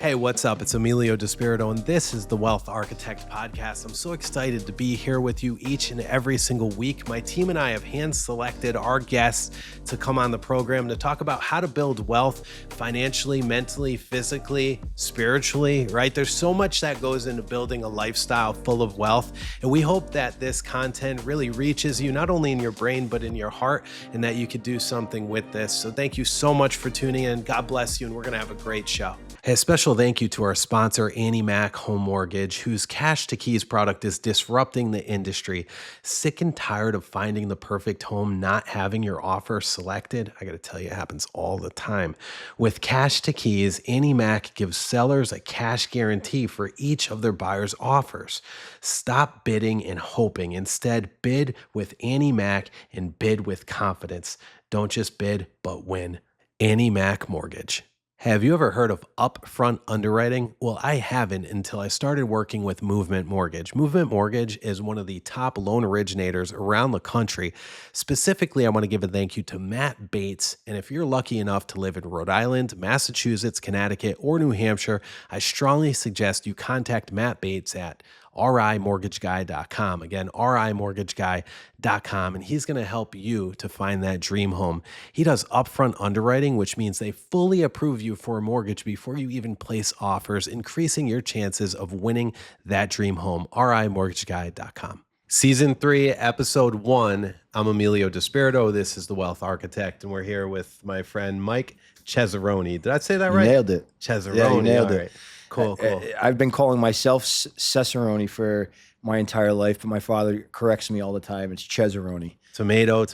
Hey, what's up? It's Emilio Despirito, and this is the Wealth Architect Podcast. I'm so excited to be here with you each and every single week. My team and I have hand-selected our guests to come on the program to talk about how to build wealth financially, mentally, physically, spiritually, right? There's so much that goes into building a lifestyle full of wealth, and we hope that this content really reaches you, not only in your brain, but in your heart, and that you could do something with this. So thank you so much for tuning in. God bless you, and we're going to have a great show. Hey, a special thank you to our sponsor, Annie Mac Home Mortgage, whose Cash to Keys product is disrupting the industry. Sick and tired of finding the perfect home, not having your offer selected? I got to tell you, it happens all the time. With Cash to Keys, Annie Mac gives sellers a cash guarantee for each of their buyers' offers. Stop bidding and hoping. Instead, bid with Annie Mac and bid with confidence. Don't just bid, but win. Annie Mac Mortgage. Have you ever heard of upfront underwriting? Well, I haven't until I started working with Movement Mortgage. Movement Mortgage is one of the top loan originators around the country. Specifically, I want to give a thank you to Matt Bates. And if you're lucky enough to live in Rhode Island, Massachusetts, Connecticut, or New Hampshire, I strongly suggest you contact Matt Bates at rimortgageguy.com. Again, rimortgageguy.com, and he's going to help you to find that dream home. He does upfront underwriting, which means they fully approve you for a mortgage before you even place offers, increasing your chances of winning that dream home. rimortgageguy.com. Season 3, Episode 1. I'm Emilio Despirito. This is the Wealth Architect, and we're here with my friend Mike Cesaroni. Did I say that right? You nailed it. Cesaroni. Yeah, you nailed it. Right. Cool. I've been calling myself Cesaroni for my entire life, but my father corrects me all the time. It's Cesaroni. Tomato,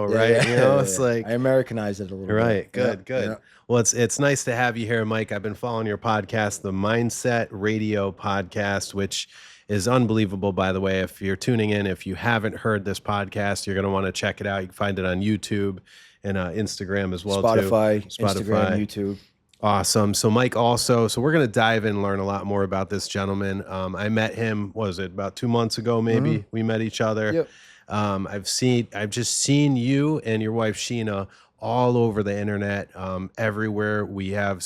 right? Yeah, You know, it's like I Americanized it a little right. bit. Good. Yeah. Well, it's nice to have you here, Mike. I've been following your podcast, the Mindset Radio podcast, which is unbelievable, by the way. If you're tuning in, if you haven't heard this podcast, you're going to want to check it out. You can find it on YouTube and Instagram as well, Spotify, too. Instagram, YouTube. Awesome. So Mike also, we're going to dive in and learn a lot more about this gentleman. I met him, what was it, about 2 months ago, maybe? Mm-hmm. We met each other. Yep. I've just seen you and your wife, Sheena, all over the internet, everywhere. We have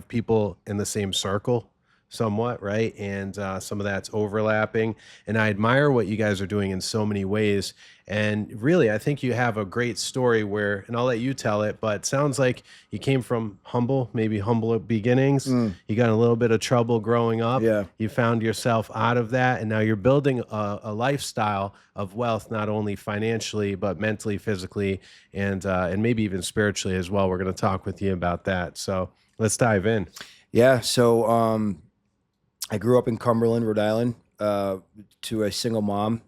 people in the same circle somewhat, right? And some of that's overlapping. And I admire what you guys are doing in so many ways. And really, I think you have a great story where, and I'll let you tell it, but it sounds like you came from maybe humble beginnings. You got in a little bit of trouble growing up. Yeah. You found yourself out of that. And now you're building a lifestyle of wealth, not only financially, but mentally, physically, and maybe even spiritually as well. We're going to talk with you about that. So let's dive in. Yeah. So I grew up in Cumberland, Rhode Island, to a single mom.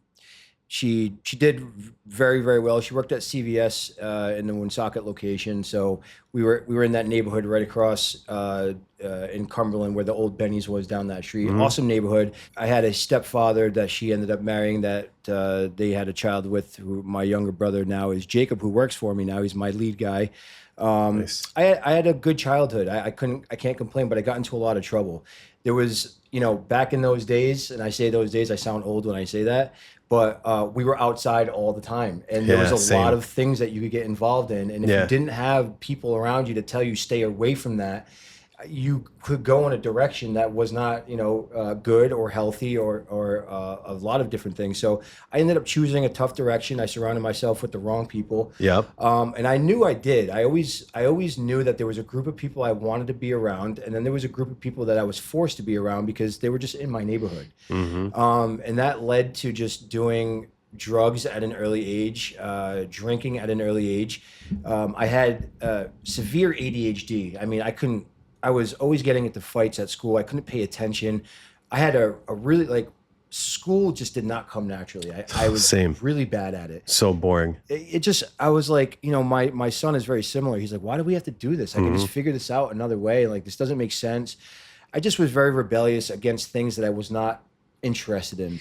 She did very, very well. She worked at CVS in the Woonsocket location. So we were in that neighborhood right across in Cumberland where the old Benny's was down that street. Mm-hmm. Awesome neighborhood. I had a stepfather that she ended up marrying that they had a child with, who my younger brother now is Jacob, who works for me now. He's my lead guy. Nice. I had a good childhood. I can't complain, but I got into a lot of trouble. There was, back in those days, and I say those days, I sound old when I say that, but we were outside all the time, and there was a lot of things that you could get involved in, and if you didn't have people around you to tell you stay away from that, you could go in a direction that was not, good or healthy or a lot of different things. So I ended up choosing a tough direction. I surrounded myself with the wrong people. Yep. And I knew I did. I always knew that there was a group of people I wanted to be around, and then there was a group of people that I was forced to be around because they were just in my neighborhood. Mm-hmm. And that led to just doing drugs at an early age, drinking at an early age. I had severe ADHD. I mean, I was always getting into fights at school. I couldn't pay attention. I had a really, school just did not come naturally. I was really bad at it. So boring. I was like, my son is very similar. He's like, why do we have to do this? I can just figure this out another way. Like, this doesn't make sense. I just was very rebellious against things that I was not interested in.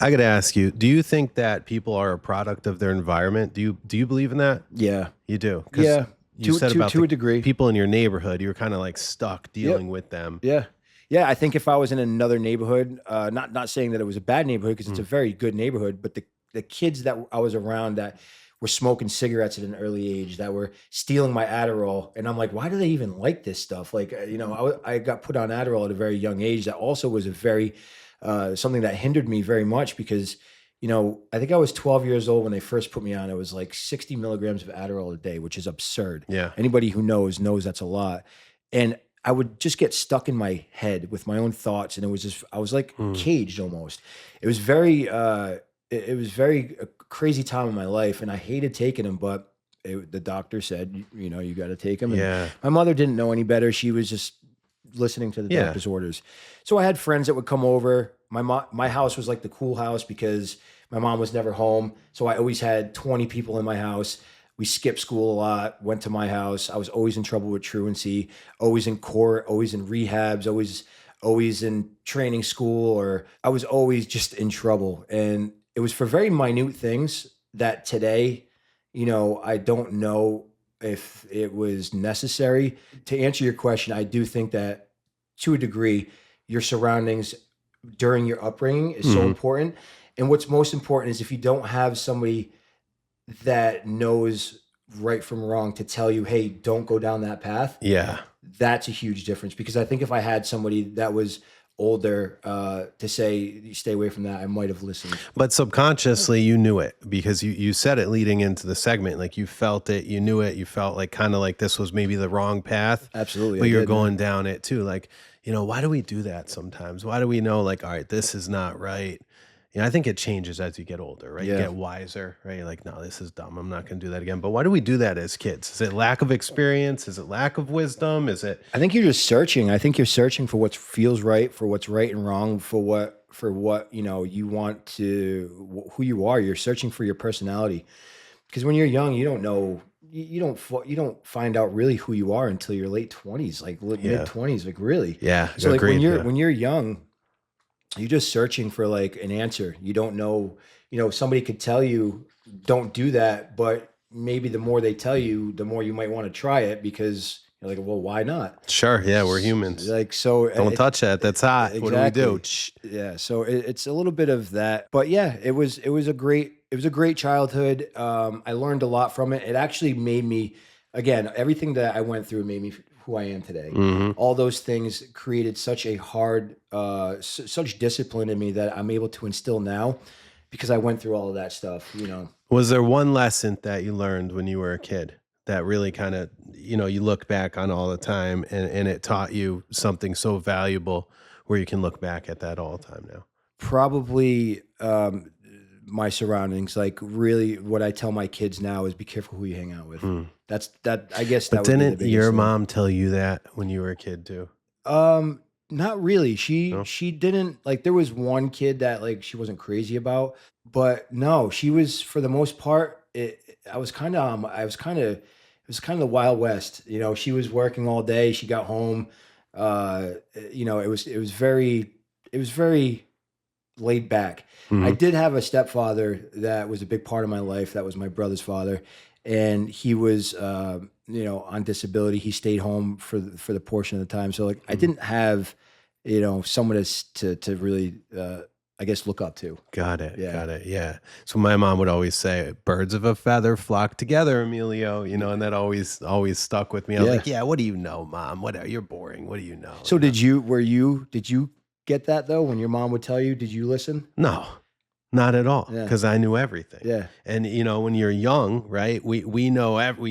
I got to ask you, do you think that people are a product of their environment? Do you believe in that? Yeah. You do? Yeah. You said about to a degree. People in your neighborhood, you were kind of like stuck dealing with them. Yeah. Yeah. I think if I was in another neighborhood, not saying that it was a bad neighborhood, because it's a very good neighborhood, but the kids that I was around that were smoking cigarettes at an early age, that were stealing my Adderall. And I'm like, why do they even like this stuff? Like, I got put on Adderall at a very young age. That also was a very, something that hindered me very much because, I think I was 12 years old when they first put me on. It was like 60 milligrams of Adderall a day, which is absurd. Yeah. Anybody who knows that's a lot. And I would just get stuck in my head with my own thoughts. And it was just, I was like caged almost. It was very, it was very a crazy time in my life. And I hated taking them, but the doctor said, you got to take them. Yeah. And my mother didn't know any better. She was just listening to the doctor's orders. So I had friends that would come over. My house was like the cool house because my mom was never home. So I always had 20 people in my house. We skipped school a lot, went to my house. I was always in trouble with truancy, always in court, always in rehabs, always in training school, or I was always just in trouble. And it was for very minute things that today, I don't know if it was necessary. To answer your question, I do think that to a degree, your surroundings during your upbringing is so important. And what's most important is if you don't have somebody that knows right from wrong to tell you, hey, don't go down that path. Yeah. That's a huge difference, because I think if I had somebody that was older to say, stay away from that, I might have listened. But subconsciously you knew it because you said it leading into the segment. Like you felt it, you knew it, you felt like kind of like this was maybe the wrong path. Absolutely. But you're going down it too. Like, why do we do that sometimes? Why do we know like, all right, this is not right? I think it changes as you get older, right? Yeah. You get wiser, right? You're like, no, this is dumb. I'm not going to do that again. But why do we do that as kids? Is it lack of experience? Is it lack of wisdom? Is it? I think you're just searching. I think you're searching for what feels right, for what's right and wrong, for what you want to, who you are. You're searching for your personality, because when you're young, you don't know. You don't find out really who you are until your late 20s, like mid 20s, like really. Yeah. So like when you're young, you're just searching for like an answer. You don't know, somebody could tell you, don't do that, but maybe the more they tell you, the more you might want to try it, because you're like, well, why not? Sure. Yeah. We're humans. Like, so don't touch that. That's hot. Exactly. What do we do? Yeah. So it's a little bit of that, but yeah, it was a great childhood. I learned a lot from it. It actually made me, again, everything that I went through made me who I am today. All those things created such a hard, such discipline in me that I'm able to instill now, because I went through all of that stuff, Was there one lesson that you learned when you were a kid that really kind of, you look back on all the time and it taught you something so valuable where you can look back at that all the time now? Probably, my surroundings. Like, really what I tell my kids now is be careful who you hang out with. I guess that But would be the didn't biggest your thing. mom tell you that when you were a kid too? Not really. She didn't, like, there was one kid that like she wasn't crazy about, but no, she was, for the most part, it was kind of the Wild West. She was working all day. She got home. It was very laid back. I did have a stepfather that was a big part of my life. That was my brother's father. And he was, on disability. He stayed home for the portion of the time. So like, I didn't have, someone to really, I guess, look up to. Got it. Yeah. Got it. Yeah. So my mom would always say, birds of a feather flock together, Emilio, and that always stuck with me. I was like, yeah, what do you know, Mom? You're boring. What do you know? So did you get that though? When your mom would tell you, did you listen? No, not at all. Yeah. Because I knew everything. Yeah. And when you're young, right, we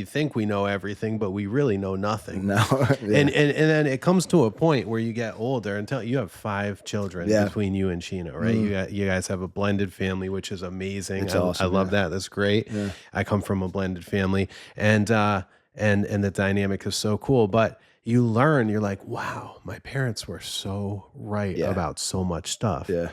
think we know everything, but we really know nothing. No. Yeah. And then it comes to a point where you get older, and you have 5 children between you and Sheena, right? You guys have a blended family, which is amazing. It's awesome. I love that. That's great. Yeah. I come from a blended family, and the dynamic is so cool. But you learn, you're like, wow, my parents were so right about so much stuff. Yeah.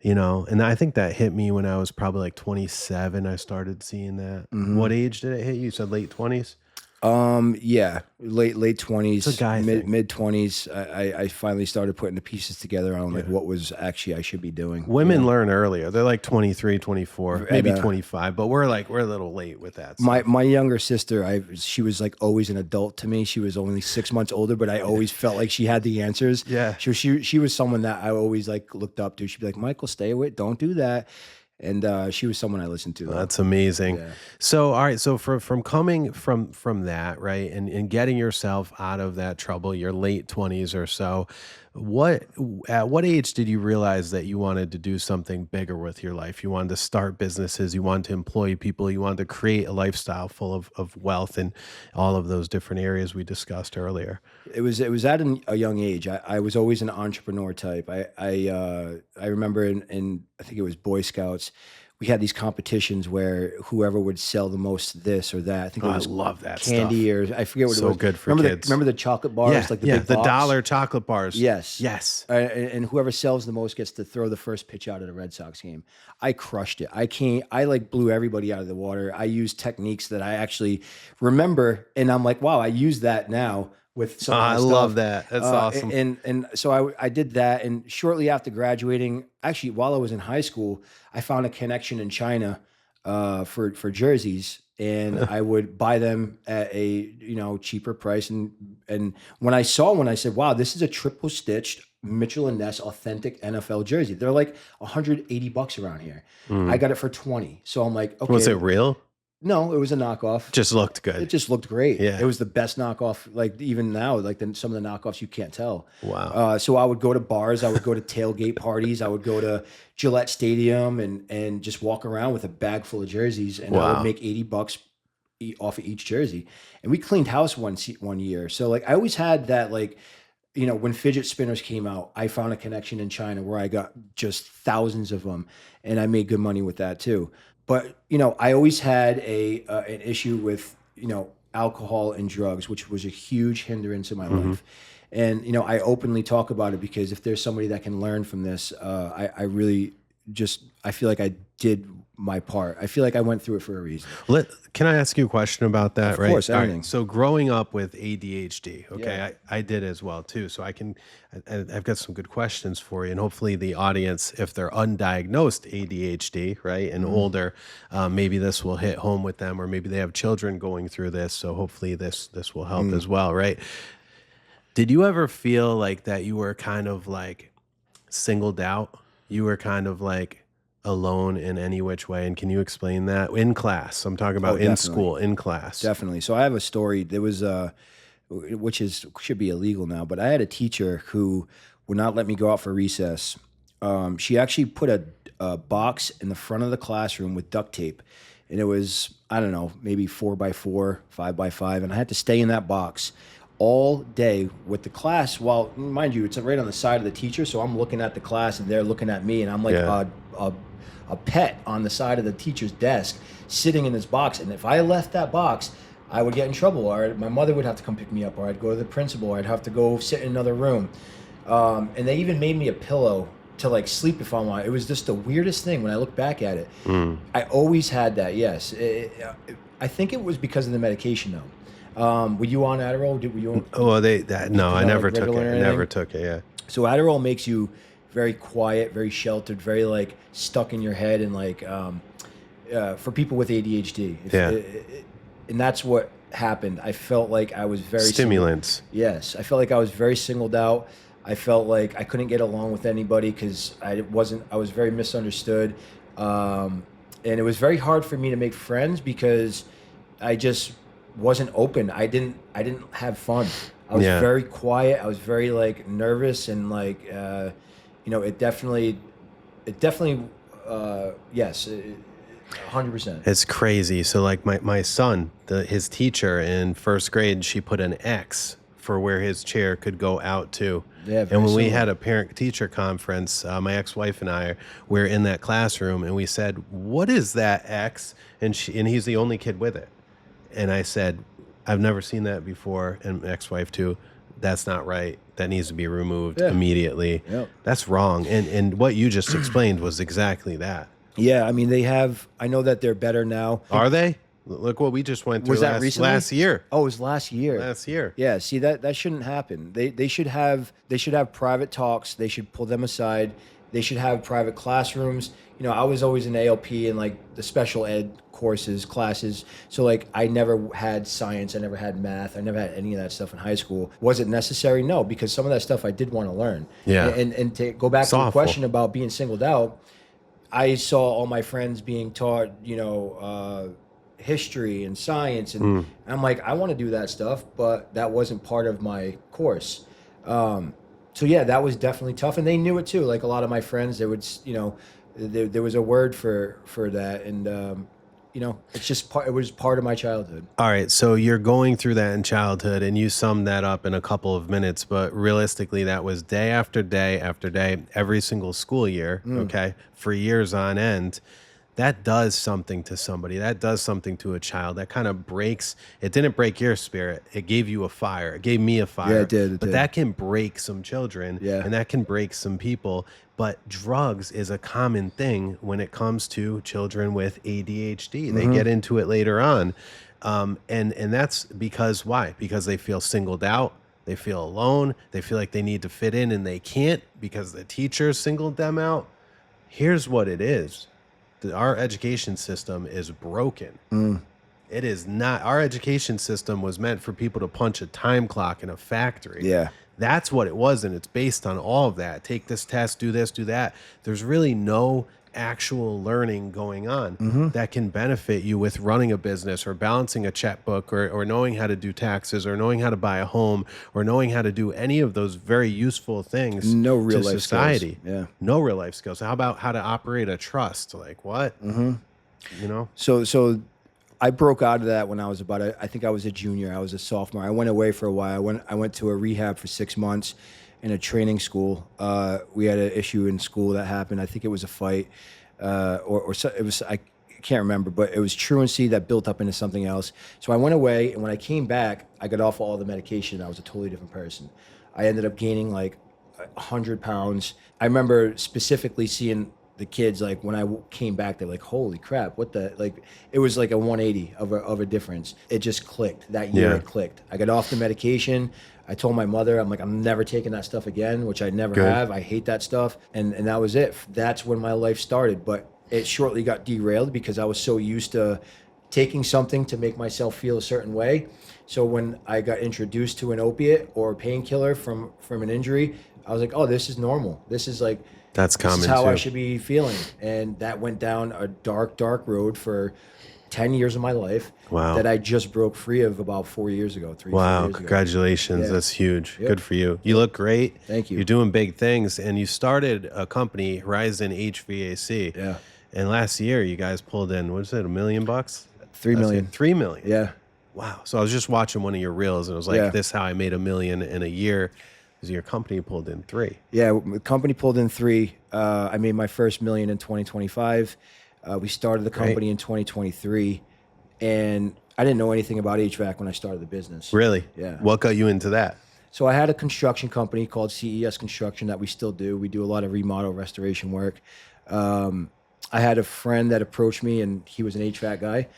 And I think that hit me when I was probably like 27. I started seeing that. What age did it hit you? You said late 20s? Yeah, late 20s, It's a guy thing. mid 20s. I finally started putting the pieces together on like what was actually I should be doing. Women learn earlier. They're like 23, 24, maybe 25, but we're a little late with that. My younger sister, she was like always an adult to me. She was only 6 months older, but I always felt like she had the answers. Yeah. She was someone that I always like looked up to. She'd be like, Michael, stay away, don't do that. And she was someone I listened to. That's amazing. Yeah. So, all right. So from coming from that, right, and getting yourself out of that trouble, your late 20s or so, what at what age did you realize that you wanted to do something bigger with your life? You wanted to start businesses, you wanted to employ people, you wanted to create a lifestyle full of wealth and all of those different areas we discussed earlier. It was at a young age. I was always an entrepreneur type. I remember in I think it was Boy Scouts, we had these competitions where whoever would sell the most this or that. I think Oh, it I was love that candy stuff. or I forget what it So was. good for remember kids. Remember the chocolate bars, Yeah, like the yeah, big the box? dollar chocolate bars. Yes. Yes. And whoever sells the most gets to throw the first pitch out of the Red Sox game. I crushed it. I like blew everybody out of the water. I used techniques that I actually remember, and I'm like, wow, I use that now with some of my I stuff. love that. That's awesome. And so I did that, and shortly after graduating, actually while I was in high school, I found a connection in China for jerseys, and I would buy them at a cheaper price. And when I saw one, I said, "Wow, this is a triple stitched Mitchell and Ness authentic NFL jersey. They're like $180 around here. I got it for 20. So I'm like, okay, Was it real? no, it was a knockoff. Just looked It good. just looked great. Yeah. It was the best knockoff. Like even now, like some of the knockoffs you can't tell. Wow. So I would go to bars, I would go to tailgate parties, I would go to Gillette Stadium and just walk around with a bag full of jerseys, and I Wow. would make $80 off of each jersey. And we cleaned house one year. So like I always had that, like, when fidget spinners came out, I found a connection in China where I got just thousands of them, and I made good money with that too. But I always had an issue with alcohol and drugs, which was a huge hindrance in my life. And I openly talk about it because if there's somebody that can learn from this, I really I feel like I did my part. I feel like I went through it for a reason. Can I ask you a question about that? Of right? course, All right, anything. So growing up with ADHD, okay, Yeah. I did as well too. So I've got some good questions for you, and hopefully the audience, if they're undiagnosed ADHD, right, and older, maybe this will hit home with them, or maybe they have children going through this. So hopefully this will help as well, right? Did you ever feel like that you were kind of like singled out? You were kind of like alone in any which way, and can you explain that in class? I'm talking about in definitely. school, in class. Definitely. So I have a story. There was should be illegal now, but I had a teacher who would not let me go out for recess. She actually put a box in the front of the classroom with duct tape, and it was, I don't know, maybe 4x4, 5x5, and I had to stay in that box all day with the class. While, mind you, it's right on the side of the teacher, so I'm looking at the class and they're looking at me, and I'm like a pet on the side of the teacher's desk, sitting in this box. And if I left that box, I would get in trouble, or my mother would have to come pick me up, or I'd go to the principal, or I'd have to go sit in another room. And they even made me a pillow to like sleep if I want. It was just the weirdest thing when I look back at it. I always had that. Yes, I think it was because of the medication though. Were you on Adderall? Were you on? Oh, no, I never like took Ritalin or it. I anything? never took it. Yeah. So Adderall makes you very quiet, very sheltered, very like stuck in your head, and like for people with ADHD. And that's what happened. I felt like I was very Stimulants. Yes, I felt like I was very singled out. I felt like I couldn't get along with anybody because I was very misunderstood. And it was very hard for me to make friends because I just wasn't open. I didn't have fun. I was very quiet. I was very like nervous, and like it definitely yes, 100%. It's crazy. So like my son, his teacher in first grade, she put an X for where his chair could go out to. Yeah, and when we similar. had a parent-teacher conference, my ex-wife and I were in that classroom, and we said, "What is that X?" And he's the only kid with it. And I said, "I've never seen that before." And my ex-wife too. That's not right. That needs to be removed immediately. Yep. That's wrong. And what you just explained was exactly that. Yeah, I mean I know that they're better now. Are they? Look what we just went through Was that recently? last year. Oh, it was last year. Last year. Yeah, see that shouldn't happen. They should have private talks. They should pull them aside. They should have private classrooms. I was always in ALP and like the special ed classes. So like I never had science, I never had math, I never had any of that stuff in high school. Was it necessary? No, because some of that stuff I did want to learn. Yeah. And to go back to the awful. question about being singled out, I saw all my friends being taught, history and science, and I'm like, I want to do that stuff, but that wasn't part of my course. So yeah, that was definitely tough, and they knew it too. Like a lot of my friends, they would, there was a word for that, and it's just part. It was part of my childhood. All right, so you're going through that in childhood, and you summed that up in a couple of minutes, but realistically, that was day after day after day, every single school year, okay, for years on end. That does something to somebody. That does something to a child. That kind of breaks. It didn't break your spirit. It gave you a fire. It gave me a fire. Yeah, it did. But that can break some children. Yeah. And that can break some people. But drugs is a common thing when it comes to children with ADHD. They get into it later on. And that's because why? Because they feel singled out. They feel alone. They feel like they need to fit in and they can't because the teacher singled them out. Here's what it is. Our education system is broken. It is not. Our education system was meant for people to punch a time clock in a factory. Yeah. That's what it was, and it's based on all of that. Take this test, do this, do that. There's really no actual learning going on that can benefit you with running a business or balancing a checkbook or knowing how to do taxes or knowing how to buy a home or knowing how to do any of those very useful things No real to life society. skills. Yeah. No real life skills. How about how to operate a trust? Like what? So I broke out of that when I was I think I was a junior. I was a sophomore. I went away for a while. I went to a rehab for 6 months in a training school. We had an issue in school that happened. I think it was a fight, or so, it was. I can't remember, but it was truancy that built up into something else. So I went away, and when I came back, I got off all the medication. I was a totally different person. I ended up gaining like 100 pounds. I remember specifically seeing the kids, like when I came back, they're like, holy crap, what the, like, it was like a 180 of a difference. It just clicked. That year it clicked. I got off the medication. I told my mother, I'm like, I'm never taking that stuff again, which I never have. I hate that stuff. And that was it. That's when my life started. But it shortly got derailed because I was so used to taking something to make myself feel a certain way. So when I got introduced to an opiate or a painkiller from an injury, I was like, oh, this is normal. This is like, that's common. This is how too. I should be feeling. And that went down a dark, dark road for 10 years of my life. Wow. That I just broke free of about 4 years ago, 4 Wow, years ago. congratulations. Yeah. That's huge. Yep. Good for you. You look great. Thank you. You're doing big things. And you started a company, Horizon HVAC. Yeah. And last year you guys pulled in, what is it, $1 million? $3 million. $3 million. Yeah. Wow. So I was just watching one of your reels and it was like, this is how I made $1 million in a year. Because your company pulled in 3. Yeah, the company pulled in 3. I made my first $1 million in 2025. We started the company in 2023. And I didn't know anything about HVAC when I started the business. Really? Yeah. What got you into that? So I had a construction company called CES Construction that we still do. We do a lot of remodel restoration work. I had a friend that approached me, and he was an HVAC guy.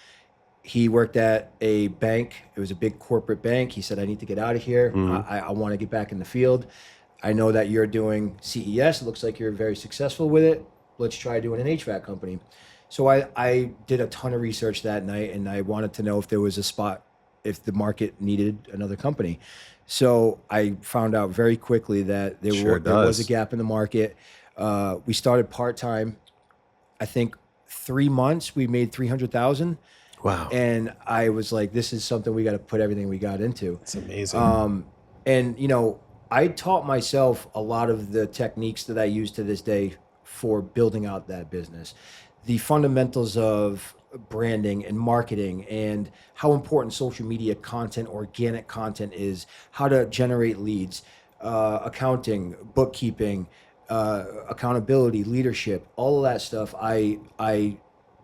He worked at a bank. It was a big corporate bank. He said, I need to get out of here. I want to get back in the field. I know that you're doing CES. It looks like you're very successful with it. Let's try doing an HVAC company. So I did a ton of research that night, and I wanted to know if there was a spot, if the market needed another company. So I found out very quickly that there was a gap in the market. We started part-time. I think 3 months, we made $300,000. Wow. And I was like, this is something we got to put everything we got into. It's amazing. And, I taught myself a lot of the techniques that I use to this day for building out that business. The fundamentals of branding and marketing and how important social media content, organic content is, how to generate leads, accounting, bookkeeping, accountability, leadership, all of that stuff. I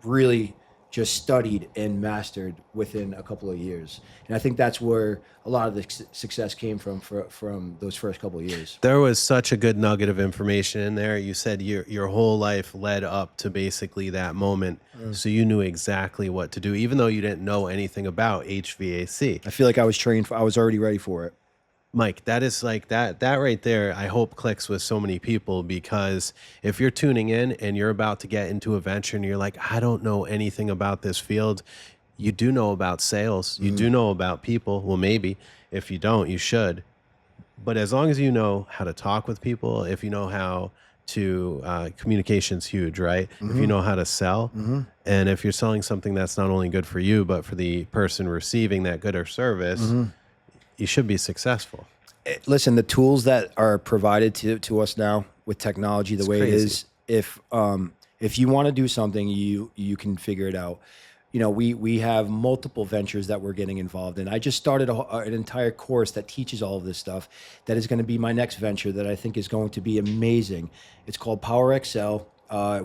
really just studied and mastered within a couple of years. And I think that's where a lot of the success came from those first couple of years. There was such a good nugget of information in there. You said your whole life led up to basically that moment. So you knew exactly what to do, even though you didn't know anything about HVAC. I feel like I was trained, I was already ready for it. Mike, that is like that right there, I hope clicks with so many people, because if you're tuning in and you're about to get into a venture and you're like, I don't know anything about this field, you do know about sales. You do know about people. Well, maybe if you don't, you should. But as long as you know how to talk with people, if you know how to communication's huge, right? If you know how to sell, and if you're selling something that's not only good for you, but for the person receiving that good or service, you should be successful. Listen, the tools that are provided to us now with technology, the way it is, if you want to do something, you can figure it out. You know, we have multiple ventures that we're getting involved in. I just started an entire course that teaches all of this stuff. That is going to be my next venture that I think is going to be amazing. It's called Power Excel.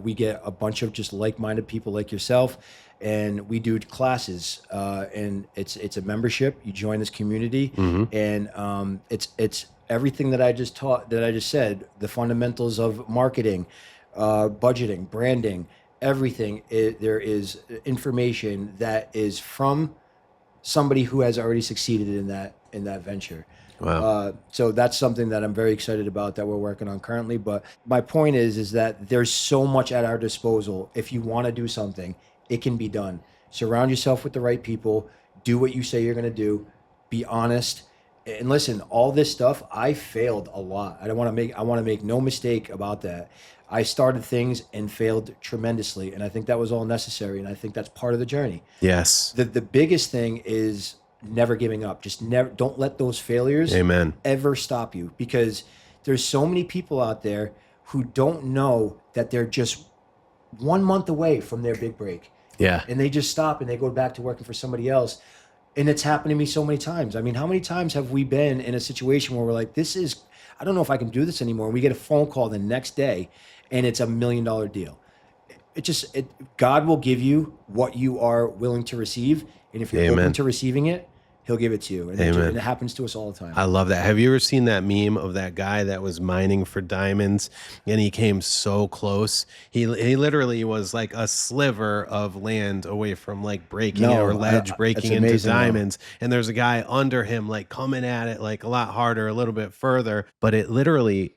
We get a bunch of just like-minded people like yourself, and we do classes. And it's a membership. You join this community, and it's everything that I just taught, that I just said, the fundamentals of marketing, budgeting, branding. Everything. There is information that is from somebody who has already succeeded in that venture. Wow. So that's something that I'm very excited about that we're working on currently. But my point is that there's so much at our disposal. If you want to do something, it can be done. Surround yourself with the right people. Do what you say you're going to do. Be honest. And listen, all this stuff, I failed a lot. I want to make no mistake about that. I started things and failed tremendously, and I think that was all necessary, and I think that's part of the journey. Yes. The biggest thing is never giving up. Just don't let those failures ever stop you, because there's so many people out there who don't know that they're just 1 month away from their big break. Yeah. And they just stop and they go back to working for somebody else. And it's happened to me so many times. I mean, how many times have we been in a situation where we're like, I don't know if I can do this anymore. And we get a phone call the next day and it's $1 million deal. God will give you what you are willing to receive. And if you're open to receiving it, he'll give it to you. And it happens to us all the time. I love that. Have you ever seen that meme of that guy that was mining for diamonds and he came so close? He literally was like a sliver of land away from like breaking it or ledge breaking into diamonds. And there's a guy under him like coming at it like a lot harder, a little bit further. But it literally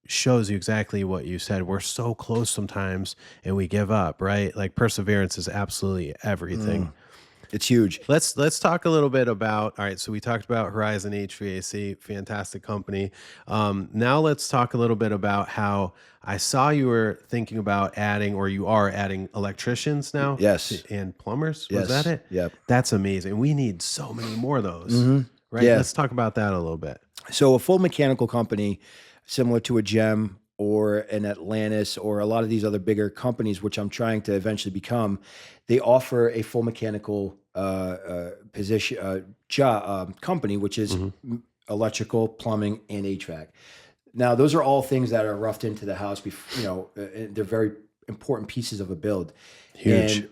shows you exactly what you said. We're so close sometimes and we give up, right? Like perseverance is absolutely everything. It's huge. Let's talk a little bit about, all right, so we talked about Horizon HVAC, fantastic company. Now let's talk a little bit about how I saw you were thinking about adding, or you are adding electricians now. Yes. And plumbers. Yes. Was that it? Yep. That's amazing. We need so many more of those, right? Yeah. Let's talk about that a little bit. So a full mechanical company, similar to a GEM or an Atlantis or a lot of these other bigger companies, which I'm trying to eventually become, they offer a full mechanical company, which is electrical, plumbing, and HVAC. Now, those are all things that are roughed into the house. They're very important pieces of a build. Huge. And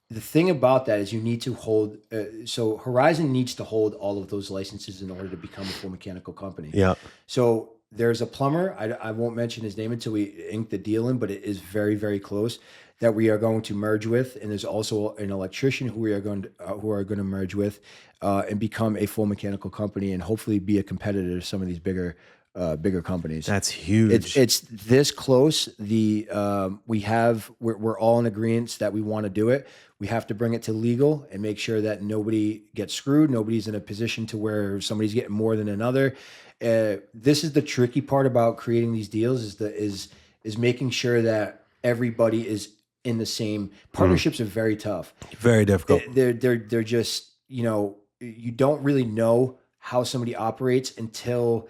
the thing about that is you need to hold. So Horizon needs to hold all of those licenses in order to become a full mechanical company. Yeah. So there's a plumber. I won't mention his name until we ink the deal in, but it is very, very close, that we are going to merge with. And there's also an electrician who are going to merge with and become a full mechanical company and hopefully be a competitor to some of these bigger companies. That's huge. It's this close. We're all in agreement that we want to do it. We have to bring it to legal and make sure that nobody gets screwed. Nobody's in a position to where somebody's getting more than another. This is the tricky part about creating these deals is making sure that everybody is in the same. Partnerships are very tough. Very difficult. They're just, you don't really know how somebody operates until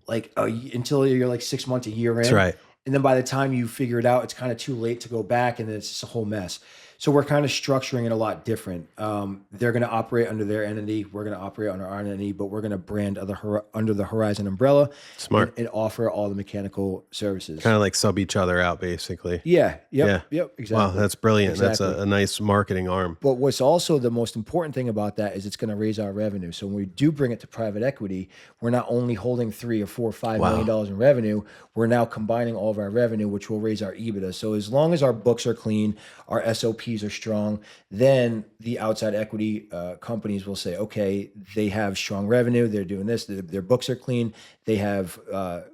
you're like 6 months, a year in. That's right. And then by the time you figure it out, it's kind of too late to go back, and then it's just a whole mess. So we're kind of structuring it a lot different. They're going to operate under their entity. We're going to operate under our entity, but we're going to brand under the Horizon umbrella. Smart. And offer all the mechanical services. Kind of like sub each other out, basically. Yeah. Yep. Yeah. Yep. Exactly. Wow, that's brilliant. Exactly. That's a nice marketing arm. But what's also the most important thing about that is it's going to raise our revenue. So when we do bring it to private equity, we're not only holding $3 or $4 or $5 million in revenue, we're now combining all of our revenue, which will raise our EBITDA. So as long as our books are clean, our SOPs are strong, then the outside equity companies will say, okay, they have strong revenue, they're doing this, their books are clean, they have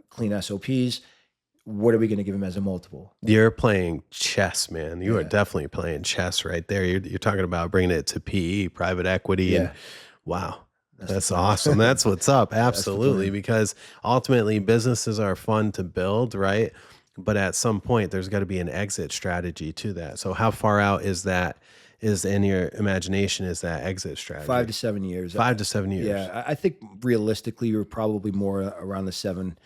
clean SOPs. What are we going to give them as a multiple? You're playing chess, man. You are definitely playing chess right there. You're talking about bringing it to PE, private equity. And wow, that's awesome. That's what's up. Absolutely. Because ultimately businesses are fun to build, right? but at some point there's got to be an exit strategy to that. So how far out is in your imagination, is that exit strategy? 5 to 7 years. 5 to 7 years. Yeah, I think realistically you're probably more around the 7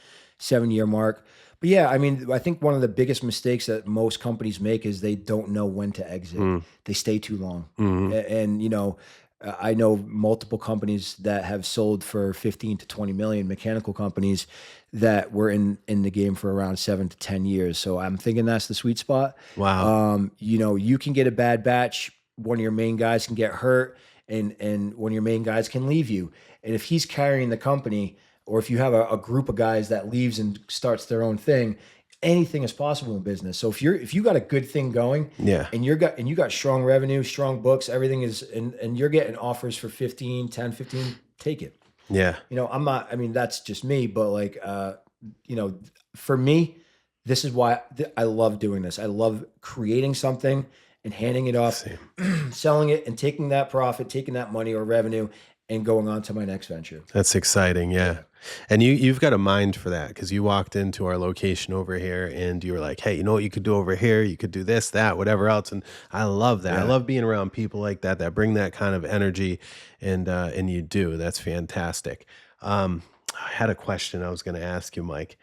year mark. But yeah, I mean, I think one of the biggest mistakes that most companies make is they don't know when to exit. They stay too long. And you know, I know multiple companies that have sold for 15 to 20 million, mechanical companies that were in the game for around 7 to 10 years. So I'm thinking that's the sweet spot. Wow. You know, you can get a bad batch. One of your main guys can get hurt, and one of your main guys can leave you. And if he's carrying the company, or if you have a group of guys that leaves and starts their own thing, anything is possible in business. So if you got a good thing going, and you got strong revenue, strong books, everything is, and you're getting offers for 15, take it. Yeah. You know, I mean, that's just me, but like, you know, for me, this is why I love doing this. I love creating something and handing it off, selling it, and taking that profit, taking that money or revenue, and going on to my next venture. That's exciting. Yeah. And you've got a mind for that, because you walked into our location over here and you were like, hey, you know what you could do over here? You could do this, that, whatever else. And I love that. I love being around people like that bring that kind of energy, and you do. That's fantastic. I had a question I was going to ask you, Mike.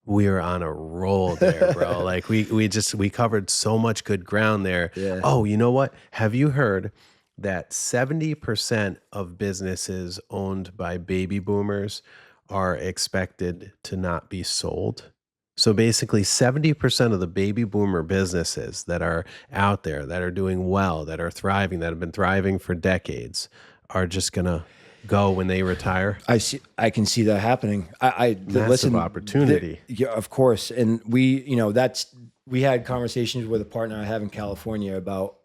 We were on a roll there, bro. Like we covered so much good ground there. Yeah. Oh, you know what? Have you heard that 70% of businesses owned by baby boomers are expected to not be sold? So basically 70% of the baby boomer businesses that are out there, that are doing well, that are thriving, that have been thriving for decades, are just going to go when they retire. I can see that happening. Massive opportunity. Yeah, of course. And we had conversations with a partner I have in California about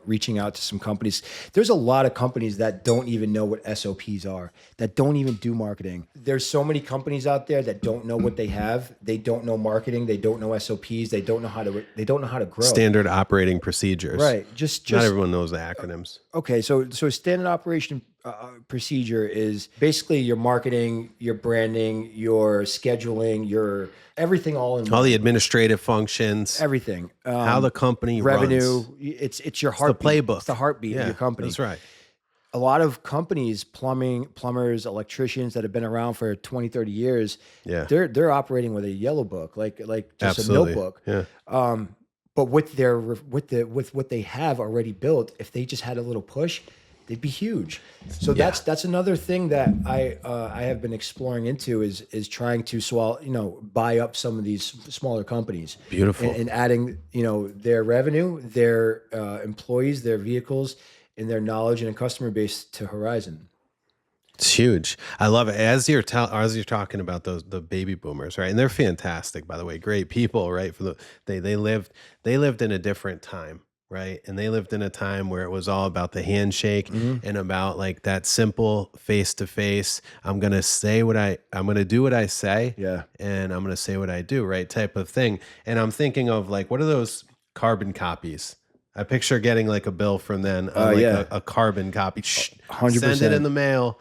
reaching out to some companies. There's a lot of companies that don't even know what SOPs are, that don't even do marketing. There's so many companies out there that don't know what they have. They don't know marketing. They don't know SOPs. They don't know how to grow. Standard operating procedures. Right. Just not everyone knows the acronyms. Okay. So standard operation procedure is basically your marketing, your branding, your scheduling, your everything all in one. All the administrative functions, everything. How the company revenue. runs. It's your heartbeat. The playbook. It's the heartbeat of your company. That's right. A lot of companies, plumbers, electricians that have been around for 20, 30 years, they're operating with a yellow book, like just Absolutely. a notebook. Yeah. But with what they have already built, if they just had a little push, they'd be huge. So that's another thing that I have been exploring into is trying to buy up some of these smaller companies. Beautiful. And adding, their revenue, their employees, their vehicles, and their knowledge and a customer base to Horizon. It's huge. I love it. As you're talking about the baby boomers, right? And they're fantastic, by the way. Great people, right? They lived in a different time. Right. And they lived in a time where it was all about the handshake and about like that simple face to face. I'm going to do what I say. Yeah. And I'm going to say what I do. Right. Type of thing. And I'm thinking of like, what are those carbon copies? I picture getting like a bill from then, a carbon copy. 100%. Send it in the mail,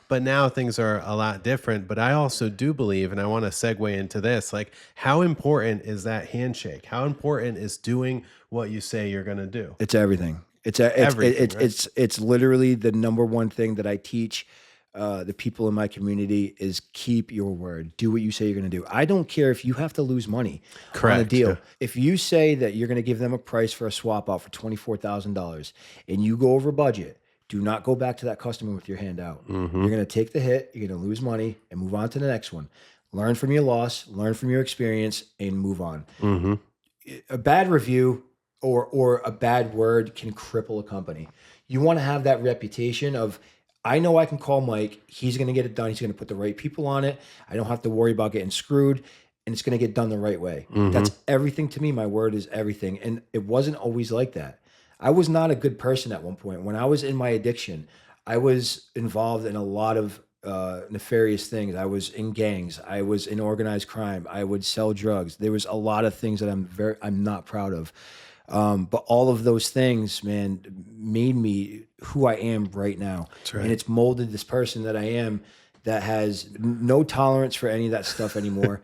But now things are a lot different. But I also do believe, and I want to segue into this, like how important is that handshake? How important is doing what you say you're going to do? It's everything. It's literally the number one thing that I teach the people in my community is keep your word. Do what you say you're going to do. I don't care if you have to lose money on a deal. Yeah. If you say that you're going to give them a price for a swap out for $24,000 and you go over budget, do not go back to that customer with your hand out. You're going to take the hit, you're going to lose money, and move on to the next one. Learn from your loss, learn from your experience, and move on. A bad review or a bad word can cripple a company. You want to have that reputation of, I know I can call Mike, he's going to get it done, he's going to put the right people on it, I don't have to worry about getting screwed, and it's going to get done the right way. That's everything to me. My word is everything. And it wasn't always like that. I was not a good person at one point. When I was in my addiction, I was involved in a lot of nefarious things. I was in gangs. I was in organized crime. I would sell drugs. There was a lot of things that I'm not proud of. But all of those things, man, made me who I am right now. That's right. And it's molded this person that I am that has no tolerance for any of that stuff anymore.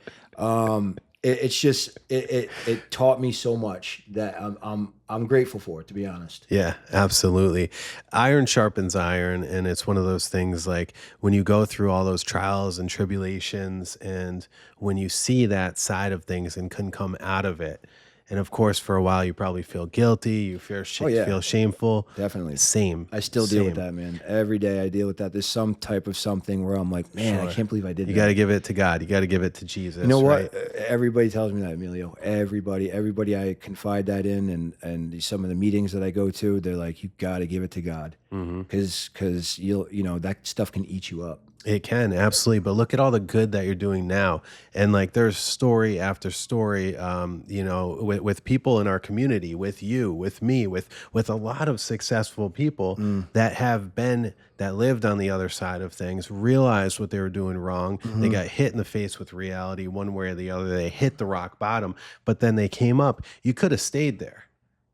it's just it taught me so much that I'm grateful for it, to be honest. Yeah, absolutely. Iron sharpens iron. And it's one of those things like when you go through all those trials and tribulations, and when you see that side of things and can come out of it. And of course, for a while, you probably feel guilty. You Oh yeah, feel shameful. definitely. Same. I still deal with Same. that, man. Every day I deal with that. There's some type of something where I'm like, man, I Sure. can't believe I did You that. got to give it to God. You got to give it to Jesus. You know right? what? Everybody tells me that, Emilio. Everybody I confide that in, and some of the meetings that I go to, they're like, you got to give it to God, because that stuff can eat you up. It can, absolutely. But look at all the good that you're doing now. And like there's story after story, with people in our community, with you, with me, with a lot of successful people that lived on the other side of things, realized what they were doing wrong. They got hit in the face with reality one way or the other. They hit the rock bottom, but then they came up. You could have stayed there,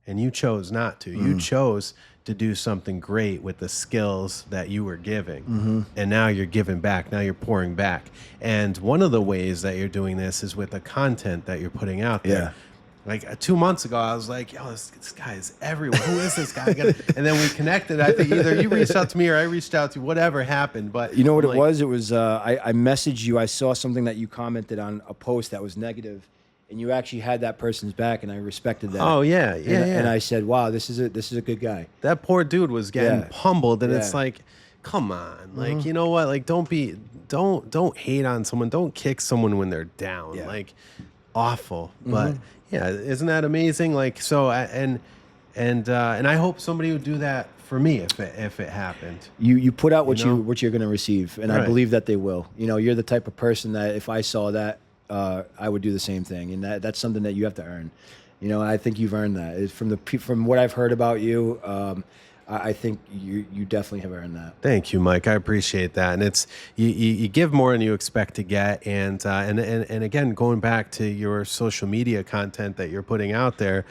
and you chose not to. You chose to do something great with the skills that you were giving. And now you're giving back. Now you're pouring back. And one of the ways that you're doing this is with the content that you're putting out there. Yeah. Like 2 months ago, I was like, yo, this guy is everywhere. Who is this guy? And then we connected. I think either you reached out to me or I reached out to you, whatever happened. But you know what it was? It was, I messaged you. I saw something that you commented on a post that was negative, and you actually had that person's back, and I respected that. Oh yeah, And I said, wow, this is a good guy. That poor dude was getting pummeled, and it's Yeah. like, come on, like, you know what? Like, don't hate on someone. Don't kick someone when they're down. Yeah. Like, awful. But yeah, isn't that amazing? Like, so and I hope somebody would do that for me if it happened. You put out what You know? what you're going to receive, and I Right. believe that they will. You're the type of person that if I saw that, I would do the same thing, and that's something that you have to earn. I think you've earned that. It's from what I've heard about you. I think you definitely have earned that. Thank you, Mike. I appreciate that. And it's you give more than you expect to get. And again, going back to your social media content that you're putting out there,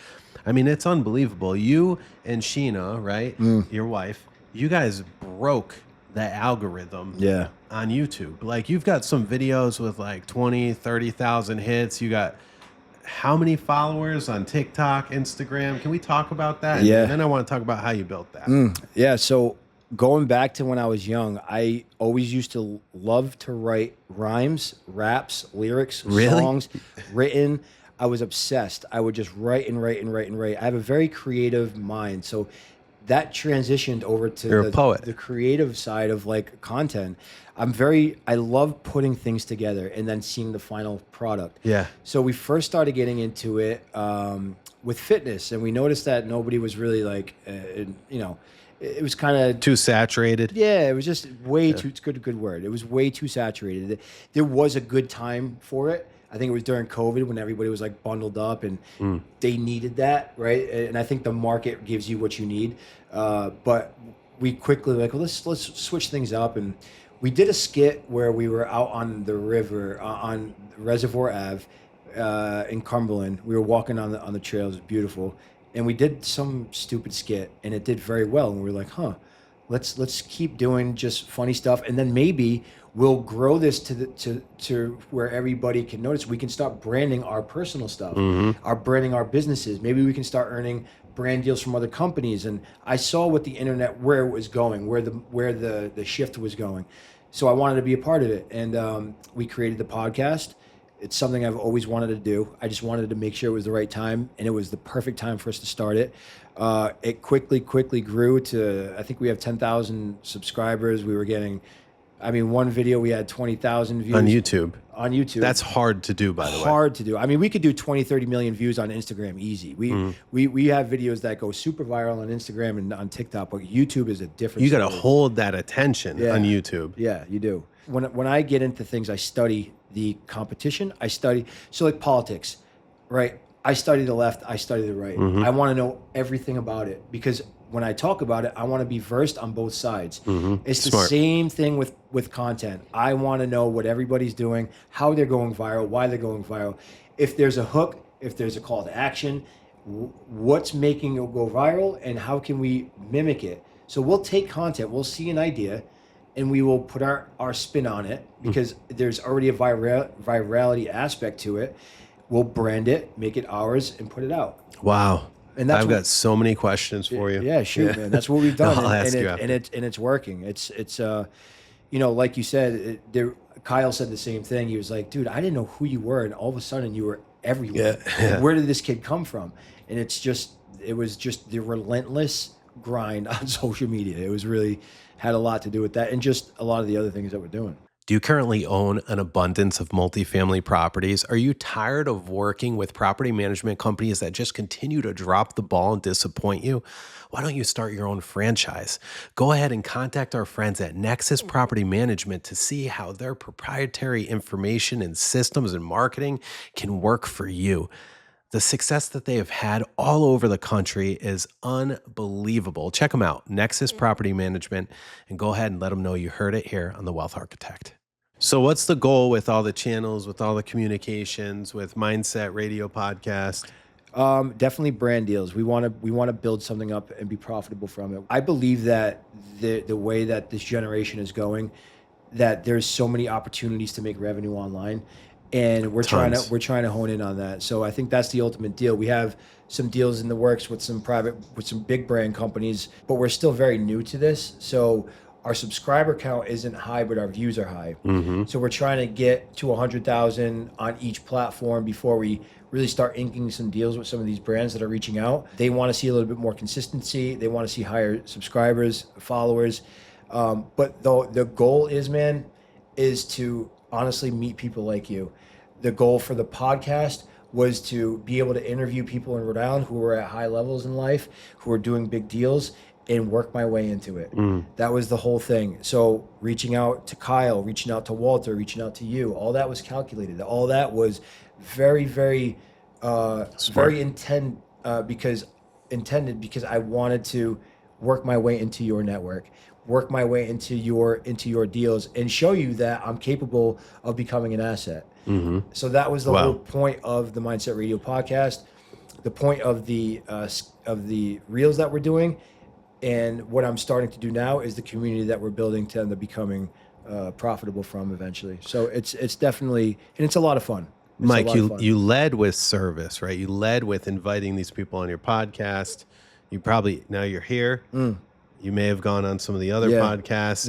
I mean, it's unbelievable. You and Sheena, right? Your wife, you guys broke the algorithm Yeah. on YouTube. Like, you've got some videos with like 20, 30,000 hits. You got how many followers on TikTok, Instagram? Can we talk about that? Yeah. And then I want to talk about how you built that. Yeah, so going back to when I was young, I always used to love to write rhymes, raps, lyrics, Really? songs written. I was obsessed. I would just write and write and write and write. I have a very creative mind. So that transitioned over to You're a poet. the creative side of like content. I love putting things together and then seeing the final product. Yeah. So we first started getting into it with fitness, and we noticed that nobody was really like, it was kind of Too saturated. yeah, it was just way too. It's good word. It was way too saturated. There was a good time for it. I think it was during COVID when everybody was like bundled up and they needed that, right? And I think the market gives you what you need. But we quickly like, well, let's switch things up, and we did a skit where we were out on the river on Reservoir Ave in Cumberland. We were walking on the trails. It was beautiful, and we did some stupid skit, and it did very well. And we were like, huh, let's keep doing just funny stuff, and then maybe we'll grow this to where everybody can notice. We can start branding our personal stuff, branding our businesses. Maybe we can start earning brand deals from other companies. And I saw what the internet, where it was going, where the shift was going. So I wanted to be a part of it. And we created the podcast. It's something I've always wanted to do. I just wanted to make sure it was the right time, and it was the perfect time for us to start it. It quickly grew to, I think we have 10,000 subscribers. We were getting, one video we had 20,000 views. On YouTube. That's hard to do, by the way. Hard to do. We could do 20, 30 million views on Instagram easy. We have videos that go super viral on Instagram and on TikTok, but YouTube is a different You got to story. hold that attention on YouTube. Yeah, you do. When I get into things, I study the competition. So like politics, right? I study the left, I study the right. I want to know everything about it, because when I talk about it, I want to be versed on both sides. It's the same thing with content. I want to know what everybody's doing, how they're going viral, why they're going viral. If there's a hook, if there's a call to action, what's making it go viral, and how can we mimic it? So we'll take content, we'll see an idea, and we will put our spin on it, because there's already a virality aspect to it. We'll brand it, make it ours, and put it out. Wow. And that's I've got so many questions for you. Yeah, shoot, man. That's what we've done, I'll and, ask and you it after. and it's working. It's like you said, Kyle said the same thing. He was like, dude, I didn't know who you were, and all of a sudden you were everywhere. Yeah. Like, where did this kid come from? And it was just the relentless grind on social media. It was really had a lot to do with that, and just a lot of the other things that we're doing. Do you currently own an abundance of multifamily properties? Are you tired of working with property management companies that just continue to drop the ball and disappoint you? Why don't you start your own franchise? Go ahead and contact our friends at Nexus Property Management to see how their proprietary information and systems and marketing can work for you. The success that they have had all over the country is unbelievable. Check them out, Nexus Property Management, and go ahead and let them know you heard it here on The Wealth Architect. So what's the goal with all the channels, with all the communications, with Mindset Radio Podcast? Definitely brand deals. We want to build something up and be profitable from it. I believe that the way that this generation is going, that there's so many opportunities to make revenue online, and we're trying to hone in on that. So I think that's the ultimate deal. We have some deals in the works with some big brand companies, but we're still very new to this. So our subscriber count isn't high, but our views are high. So we're trying to get to 100,000 on each platform before we really start inking some deals with some of these brands that are reaching out. They want to see a little bit more consistency. They want to see higher subscribers, followers. But the goal is to honestly meet people like you. The goal for the podcast was to be able to interview people in Rhode Island who are at high levels in life, who are doing big deals, and work my way into it. That was the whole thing. So reaching out to Kyle, reaching out to Walter, reaching out to you, all that was calculated. All that was very, very, very intended because I wanted to work my way into your network, work my way into your deals, and show you that I'm capable of becoming an asset. So that was the whole point of the Mindset Radio podcast, the point of the reels that we're doing. And what I'm starting to do now is the community that we're building to end up becoming profitable from eventually. So it's definitely, and it's a lot of fun. Mike, you led with service, right? You led with inviting these people on your podcast. Now you're here. You may have gone on some of the other podcasts,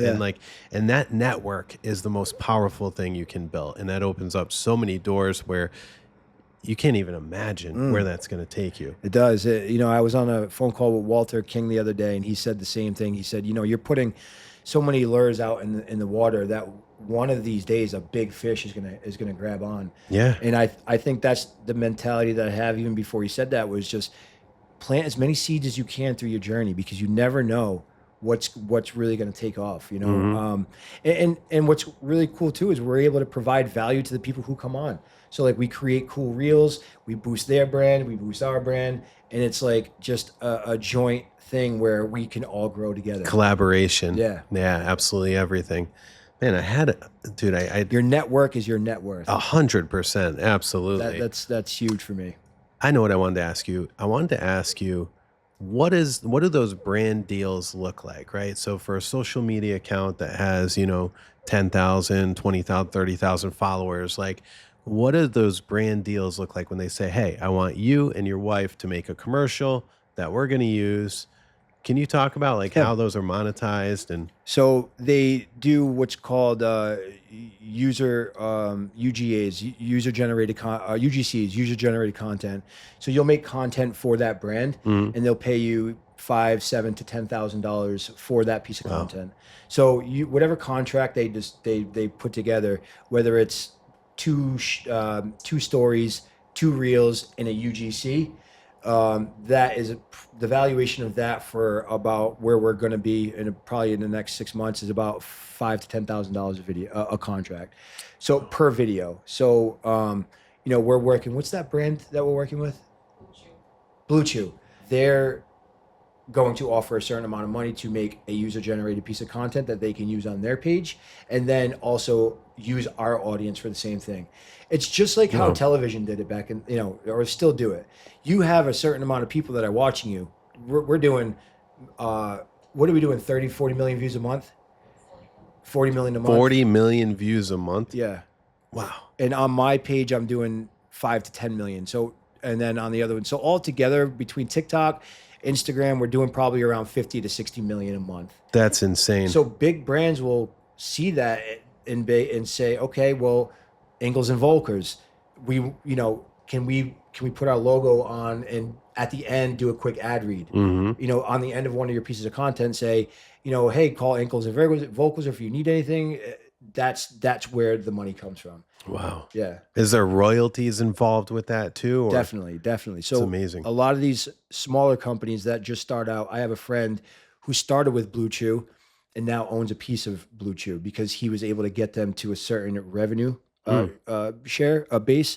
and that network is the most powerful thing you can build. And that opens up so many doors where you can't even imagine where that's going to take you. It does. I was on a phone call with Walter King the other day, and he said the same thing. He said, you're putting so many lures out in the water that one of these days a big fish is gonna grab on. Yeah. And I think that's the mentality that I have even before he said that, was just plant as many seeds as you can through your journey, because you never know what's really going to take off, and what's really cool too is we're able to provide value to the people who come on. So like we create cool reels, we boost their brand, we boost our brand, and it's like just a joint thing where we can all grow together. Collaboration. Yeah, absolutely everything. Man, your network is your net worth. 100%, absolutely. That's huge for me. I know what I wanted to ask you. I wanted to ask you, what do those brand deals look like, right? So for a social media account that has, 10,000, 20,000, 30,000 followers, like what do those brand deals look like when they say, hey, I want you and your wife to make a commercial that we're going to use? Can you talk about how those are monetized? And so they do what's called user UGAs, UGCs, user generated content. So you'll make content for that brand, and they'll pay you $5,000, $7,000 to $10,000 for that piece of content. So whatever contract they put together, whether it's two stories, 2 reels, and a UGC. That is the valuation of that for about where we're going to be probably in the next 6 months is about $5,000 to $10,000 a contract. So per video. So, we're working, what's that brand that we're working with? Blue Chew. They're going to offer a certain amount of money to make a user generated piece of content that they can use on their page, and then also use our audience for the same thing. It's just like how television did it back in, or still do it. You have a certain amount of people that are watching you. We're doing, what are we doing? 30, 40 million views a month? 40 million a month. 40 million views a month? Yeah. Wow. And on my page, I'm doing 5 to 10 million. So, and then on the other one, so altogether between TikTok, Instagram, we're doing probably around 50 to 60 million a month. That's insane. So big brands will see that and say, okay, well, Ingalls and Volkers, can we put our logo on and at the end do a quick ad read? On the end of one of your pieces of content, say, hey, call Ingalls and Volkers if you need anything. That's where the money comes from. Wow. Yeah. Is there royalties involved with that too? Or? Definitely. So it's amazing. A lot of these smaller companies that just start out, I have a friend who started with Blue Chew and now owns a piece of Blue Chew because he was able to get them to a certain revenue share, a base.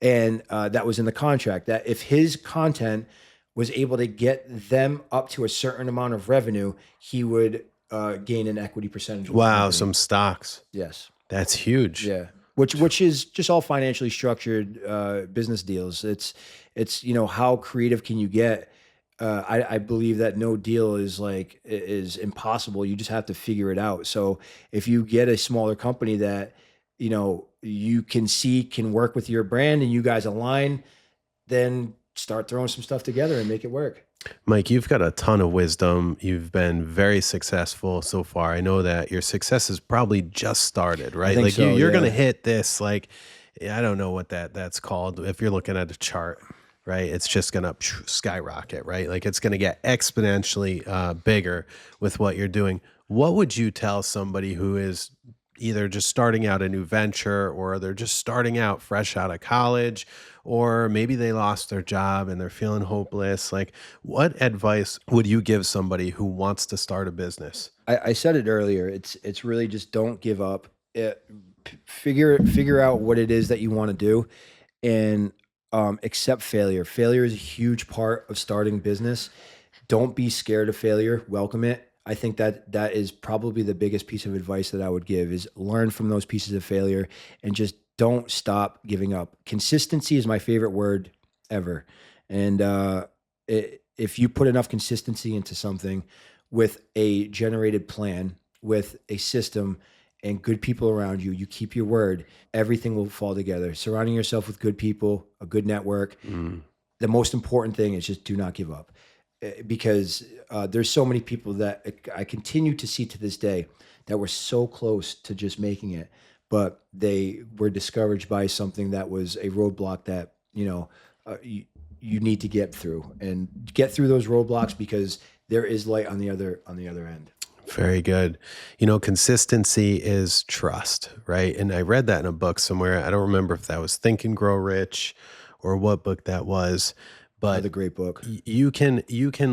And that was in the contract that if his content was able to get them up to a certain amount of revenue, he would gain an equity percentage. Wow. Some stocks. Yes. That's huge. Yeah. Which is just all financially structured business deals. It's how creative can you get? I believe that no deal is impossible. You just have to figure it out. So if you get a smaller company that you can work with your brand and you guys align, then start throwing some stuff together and make it work. Mike, you've got a ton of wisdom. You've been very successful so far. I know that your success has probably just started, right? Like so, you're going to hit this, I don't know what that's called. If you're looking at a chart, right, it's just going to skyrocket, right? Like it's going to get exponentially bigger with what you're doing. What would you tell somebody who is either just starting out a new venture or they're just starting out fresh out of college, or maybe they lost their job and they're feeling hopeless? Like, what advice would you give somebody who wants to start a business? I said it earlier. It's really just don't give up. Figure out what it is that you want to do and accept failure. Failure is a huge part of starting business. Don't be scared of failure. Welcome it. I think that is probably the biggest piece of advice that I would give is learn from those pieces of failure and just don't stop giving up. Consistency is my favorite word ever. And if you put enough consistency into something with a generated plan, with a system and good people around you, you keep your word, everything will fall together. Surrounding yourself with good people, a good network. The most important thing is just do not give up. Because there's so many people that I continue to see to this day that were so close to just making it, but they were discouraged by something that was a roadblock that you need to get through those roadblocks because there is light on the other end. Very good. Consistency is trust, right? And I read that in a book somewhere. I don't remember if that was Think and Grow Rich or what book that was. But another great book. You can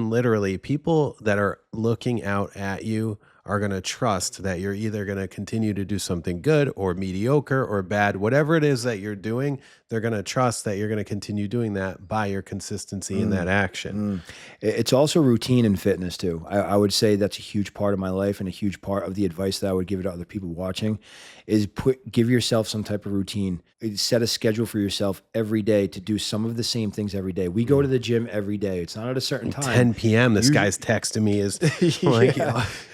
literally, people that are looking out at you are going to trust that you're either going to continue to do something good or mediocre or bad. Whatever it is that you're doing, they're going to trust that you're going to continue doing that by your consistency in that action. It's also routine in fitness too. I would say that's a huge part of my life and a huge part of the advice that I would give to other people watching is give yourself some type of routine. Set a schedule for yourself every day to do some of the same things every day. We go to the gym every day. It's not at a certain time. 10 p.m. This guy's texting me is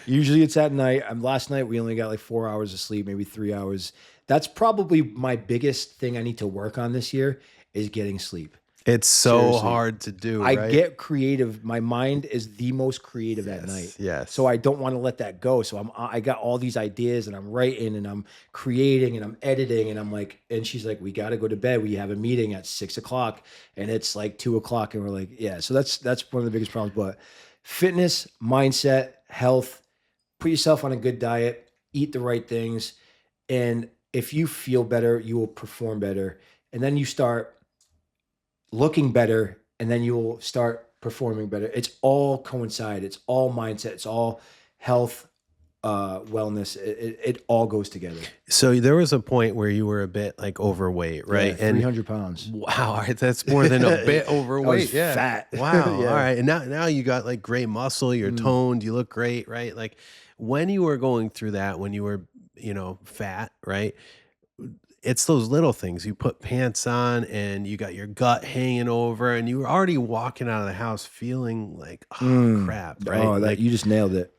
usually it's at night. Last night we only got 4 hours of sleep, maybe 3 hours. That's probably my biggest thing I need to work on this year is getting sleep. It's so hard to do. I get creative. My mind is the most creative at night. Yes. So I don't want to let that go. So I got all these ideas and I'm writing and I'm creating and I'm editing and I'm like, and she's like, we got to go to bed. We have a meeting at 6 o'clock and it's 2 o'clock and we're like, yeah. So that's one of the biggest problems. But fitness, mindset, health, put yourself on a good diet, eat the right things. And if you feel better, you will perform better. And then you start looking better, and then you will start performing better. It's all coincide. It's all mindset. It's all health, wellness. It all goes together. So there was a point where you were a bit overweight, right? Yeah, 300 pounds. Wow, that's more than a bit overweight. I was fat. Wow. All right. And now you got great muscle. You're toned. You look great, right? When you were going through that, when you were fat, right? It's those little things. You put pants on and you got your gut hanging over and you were already walking out of the house feeling crap, right? Oh, you just nailed it.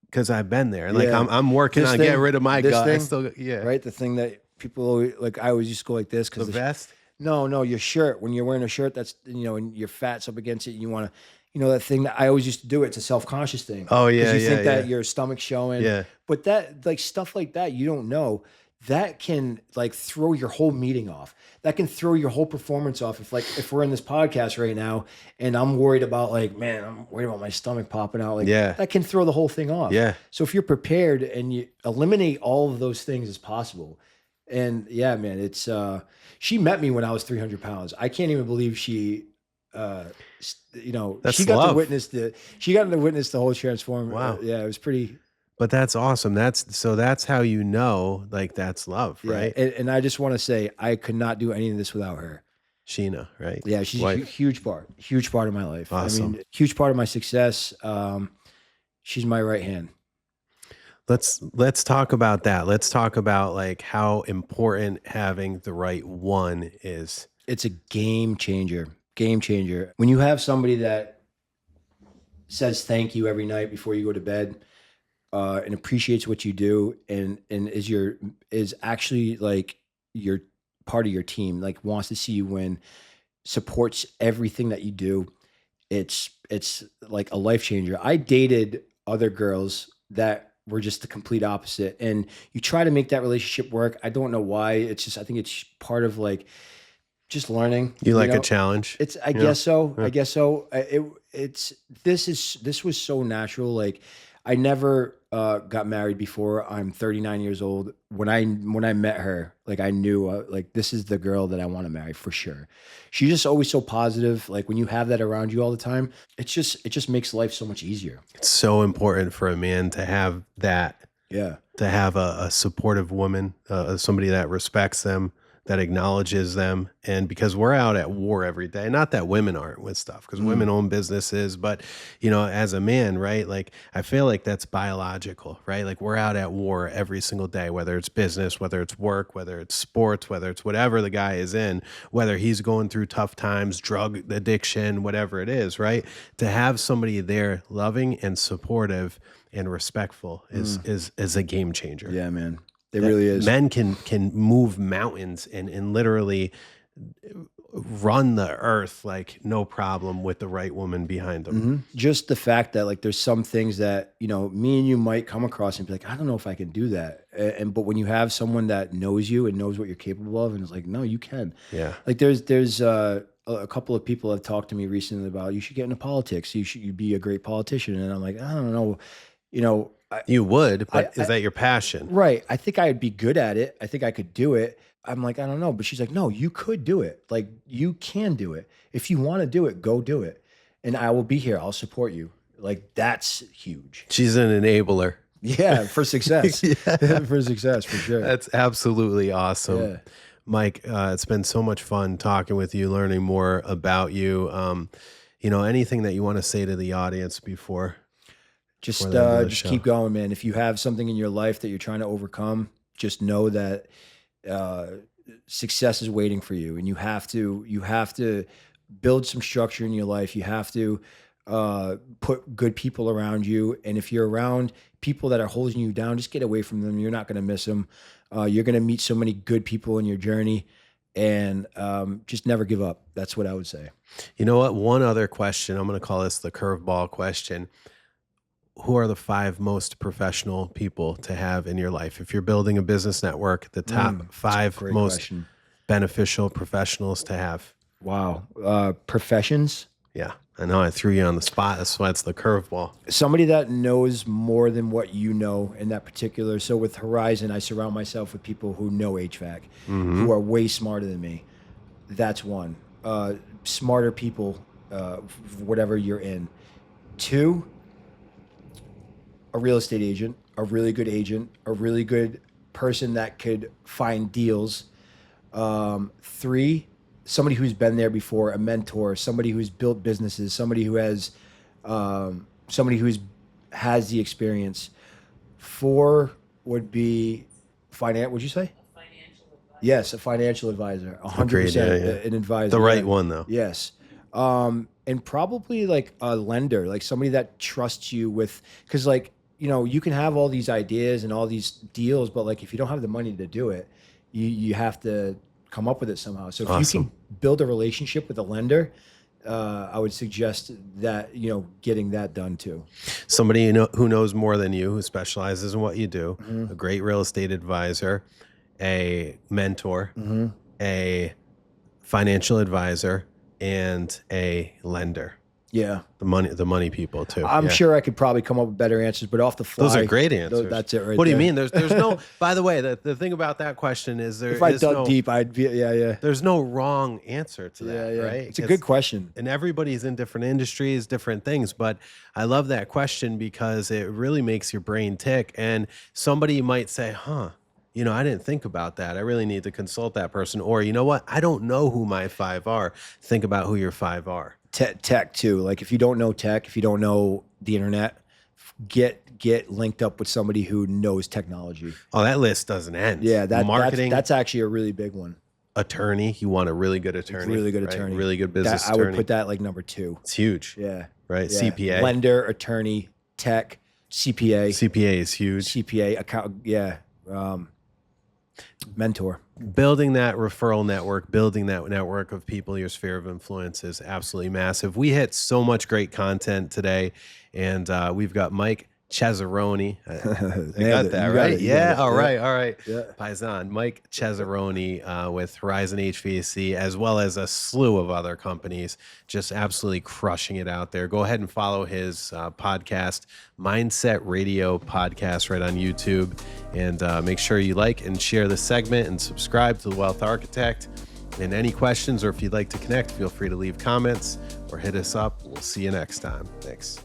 Because I've been there. I'm working on getting rid of my gut. Right? The thing that people always, I always used to go like this. The vest? No, your shirt. When you're wearing a shirt that's, and your fat's up against it, and you want to, that thing that I always used to do. It's a self-conscious thing. Oh yeah, Because you yeah, think yeah, that your stomach's showing. yeah. But that, like, stuff like that, you don't know. That can, like, throw your whole meeting off. That can throw your whole performance off. If we're in this podcast right now and I'm worried about, like, man, I'm worried about my stomach popping out. Like, Yeah. that can throw the whole thing off. Yeah. So if you're prepared and you eliminate all of those things as possible. And yeah, man, it's, she met me when I was 300 pounds. I can't even believe she, That's she got love. to witness the whole transform. Wow. Yeah, it was pretty. But that's awesome. That's how you know, like, that's love, Yeah, right? and I just want to say I could not do any of this without her. Sheena, right? Yeah, she's Wife. a huge part of my life. Awesome. I mean, huge part of my success. She's my right hand. Let's talk about that. Let's talk about, like, how important having the right one is. It's a game changer. Game changer. When you have somebody that says thank you every night before you go to bed, and appreciates what you do, and is actually, like, your part of your team, like, wants to see you win, supports everything that you do. It's like a life changer. I dated other girls that were just the complete opposite, and you try to make that relationship work. I don't know why. It's just, I think it's part of, like, just learning. You like a challenge? I guess so. I guess so. This was so natural. Like, I never got married before. I'm 39 years old. When I met her, like, I knew, like, this is the girl that I want to marry for sure. She's just always so positive. Like, when you have that around you all the time, it just makes life so much easier. It's so important for a man to have that. Yeah. To have a supportive woman, somebody that respects them, that acknowledges them. And because we're out at war every day, not that women aren't with stuff, because women own businesses, but, as a man, right? Like, I feel like that's biological, right? Like, we're out at war every single day, whether it's business, whether it's work, whether it's sports, whether it's whatever the guy is in, whether he's going through tough times, drug addiction, whatever it is, right? To have somebody there loving and supportive and respectful is a game changer. Yeah, man. It really is. Men can move mountains and literally run the earth, like, no problem, with the right woman behind them. Mm-hmm. Just the fact that, like, there's some things that, me and you might come across and be like, I don't know if I can do that. But when you have someone that knows you and knows what you're capable of, and is like, no, you can. Yeah. Like, there's a couple of people have talked to me recently about, you should get into politics. You'd be a great politician. And I'm like, I don't know. You would, but is that your passion? Right. I think I'd be good at it. I think I could do it. I'm like, I don't know. But she's like, no, you could do it. Like, you can do it. If you want to do it, go do it. And I will be here. I'll support you. Like, that's huge. She's an enabler. Yeah, for success. For success, for sure. That's absolutely awesome. Yeah. Mike, it's been so much fun talking with you, learning more about you. Anything that you want to say to the audience before? Just keep going, man. If you have something in your life that you're trying to overcome, just know that success is waiting for you, and you have to build some structure in your life. You have to put good people around you, and if you're around people that are holding you down, just get away from them. You're not going to miss them. You're going to meet so many good people in your journey, and just never give up. That's what I would say. You know what? One other question. I'm going to call this the curveball question. Who are the 5 most professional people to have in your life? If you're building a business network, the top 5 most beneficial professionals to have. Wow. Professions? Yeah. I know I threw you on the spot. That's why it's the curveball. Somebody that knows more than what you know in that particular. So with Horizon, I surround myself with people who know HVAC, who are way smarter than me. That's one. Smarter people, whatever you're in. 2, a real estate agent, a really good person that could find deals. 3, somebody who's been there before, a mentor, somebody who's built businesses, somebody who has the experience. 4 would be would you say? A financial advisor. Yes, a financial advisor. 100% an advisor. The right one, though. Yes. And probably, like, a lender, like somebody that trusts you with, because, like, you can have all these ideas and all these deals, but, like, if you don't have the money to do it, you have to come up with it somehow. So if Awesome. you can build a relationship with a lender, I would suggest that, getting that done too. Somebody who knows more than you, who specializes in what you do, a great real estate advisor, a mentor, a financial advisor, and a lender. Yeah. The money people too. I'm sure I could probably come up with better answers, but off the fly. Those are great answers. That's it right there. What do you mean? There's no, by the way, the thing about that question is if I dug deep, I'd be, yeah. There's no wrong answer to that, right? It's a good question. And everybody's in different industries, different things. But I love that question because it really makes your brain tick. And somebody might say, I didn't think about that. I really need to consult that person. Or, you know what? I don't know who my 5 are. Think about who your 5 are. Tech too. Like if you don't know tech, if you don't know the internet, get linked up with somebody who knows technology. Oh, that list doesn't end. Yeah, marketing. That's actually a really big one. Attorney. You want a really good attorney. Really good right? attorney. Really good business I attorney. would put that like number 2. It's huge. Yeah. Right. Yeah. CPA. Lender, attorney, tech, CPA. CPA is huge. CPA account. Yeah. Mentor. Building that referral network, building that network of people, your sphere of influence is absolutely massive. We hit so much great content today, and we've got Mike Cesaroni. I got that right. Yeah. All right. Yeah. Paisan, Mike Cesaroni with Horizon HVAC, as well as a slew of other companies, just absolutely crushing it out there. Go ahead and follow his podcast, Mindset Radio Podcast, right on YouTube, and make sure you like and share the segment and subscribe to The Wealth Architect. And any questions, or if you'd like to connect, feel free to leave comments or hit us up. We'll see you next time. Thanks.